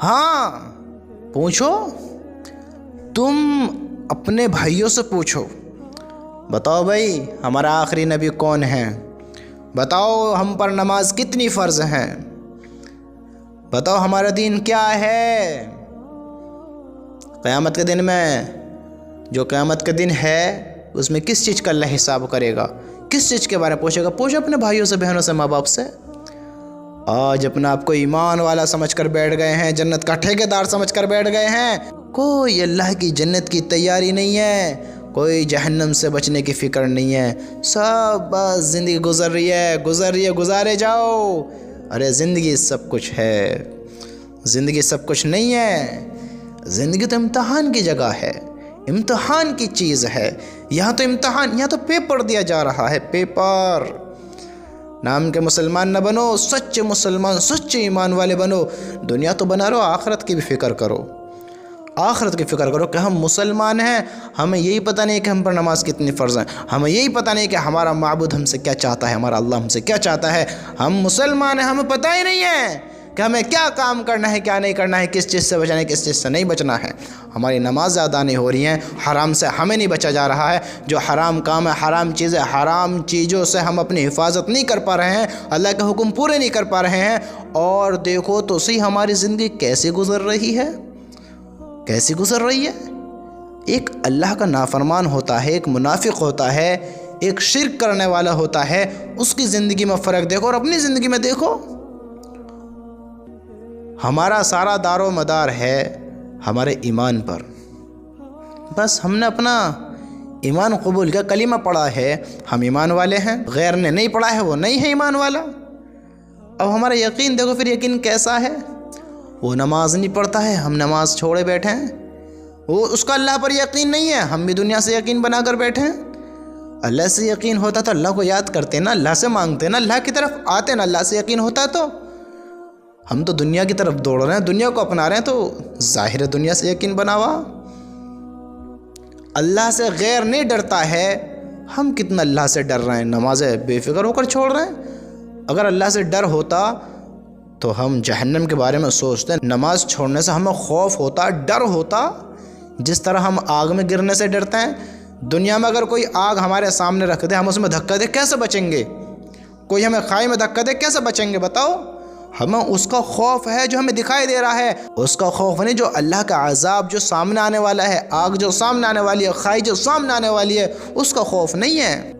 ہاں پوچھو، تم اپنے بھائیوں سے پوچھو، بتاؤ بھائی ہمارا آخری نبی کون ہے، بتاؤ ہم پر نماز کتنی فرض ہیں، بتاؤ ہمارا دین کیا ہے۔ قیامت کے دن میں، جو قیامت کا دن ہے اس میں کس چیز کا اللہ حساب کرے گا، کس چیز کے بارے میں پوچھے گا؟ پوچھو اپنے بھائیوں سے، بہنوں سے، ماں باپ سے۔ آج اپنا آپ کو ایمان والا سمجھ کر بیٹھ گئے ہیں، جنت کا ٹھیکیدار سمجھ کر بیٹھ گئے ہیں۔ کوئی اللہ کی جنت کی تیاری نہیں ہے، کوئی جہنم سے بچنے کی فکر نہیں ہے، سب بس زندگی گزر رہی ہے، گزارے جاؤ۔ ارے زندگی سب کچھ ہے، زندگی سب کچھ نہیں ہے، زندگی تو امتحان کی جگہ ہے، امتحان کی چیز ہے۔ یہاں تو امتحان، یہاں تو پیپر دیا جا رہا ہے، پیپر۔ نام کے مسلمان نہ بنو، سچے مسلمان، سچے ایمان والے بنو۔ دنیا تو بنا رہو، آخرت کی بھی فکر کرو، آخرت کی فکر کرو کہ ہم مسلمان ہیں، ہمیں یہی پتہ نہیں کہ ہم پر نماز کتنی فرض ہیں، ہمیں یہی پتہ نہیں کہ ہمارا معبود ہم سے کیا چاہتا ہے، ہمارا اللہ ہم سے کیا چاہتا ہے۔ ہم مسلمان ہیں، ہمیں پتہ ہی نہیں ہے کہ ہمیں کیا کام کرنا ہے، کیا نہیں کرنا ہے، کس چیز سے بچنا ہے، کس چیز سے نہیں بچنا ہے۔ ہماری نماز زیادہ نہیں ہو رہی ہیں، حرام سے ہمیں نہیں بچا جا رہا ہے، جو حرام کام ہے، حرام چیزیں، حرام چیزوں سے ہم اپنی حفاظت نہیں کر پا رہے ہیں، اللہ کے حکم پورے نہیں کر پا رہے ہیں۔ اور دیکھو تو صحیح ہماری زندگی کیسے گزر رہی ہے، کیسی گزر رہی ہے۔ ایک اللہ کا نافرمان ہوتا ہے، ایک منافق ہوتا ہے، ایک شرک کرنے والا ہوتا ہے، اس کی زندگی میں فرق دیکھو اور اپنی زندگی میں دیکھو۔ ہمارا سارا دار و مدار ہے ہمارے ایمان پر، بس ہم نے اپنا ایمان قبول کیا، کلمہ پڑھا ہے، ہم ایمان والے ہیں، غیر نے نہیں پڑھا ہے وہ نہیں ہے ایمان والا۔ اب ہمارا یقین دیکھو، پھر یقین کیسا ہے؟ وہ نماز نہیں پڑھتا ہے، ہم نماز چھوڑے بیٹھے ہیں، وہ اس کا اللہ پر یقین نہیں ہے، ہم بھی دنیا سے یقین بنا کر بیٹھے ہیں۔ اللہ سے یقین ہوتا تو اللہ کو یاد کرتے نا، اللہ سے مانگتے نا، اللہ کی طرف آتے نا، اللہ سے یقین ہوتا تو۔ ہم تو دنیا کی طرف دوڑ رہے ہیں، دنیا کو اپنا رہے ہیں، تو ظاہر ہے دنیا سے یقین بنا ہوا۔ اللہ سے غیر نہیں ڈرتا ہے، ہم کتنا اللہ سے ڈر رہے ہیں، نمازیں بے فکر ہو کر چھوڑ رہے ہیں۔ اگر اللہ سے ڈر ہوتا تو ہم جہنم کے بارے میں سوچتے، نماز چھوڑنے سے ہمیں خوف ہوتا، ڈر ہوتا، جس طرح ہم آگ میں گرنے سے ڈرتے ہیں۔ دنیا میں اگر کوئی آگ ہمارے سامنے رکھ دے، ہم اس میں دھکا دے کیسے بچیں گے؟ کوئی ہمیں کھائی میں دھکا دے کیسے بچیں گے بتاؤ؟ ہمیں اس کا خوف ہے جو ہمیں دکھائی دے رہا ہے، اس کا خوف نہیں جو اللہ کا عذاب جو سامنے آنے والا ہے، آگ جو سامنے آنے والی ہے، کھائی جو سامنے آنے والی ہے، اس کا خوف نہیں ہے۔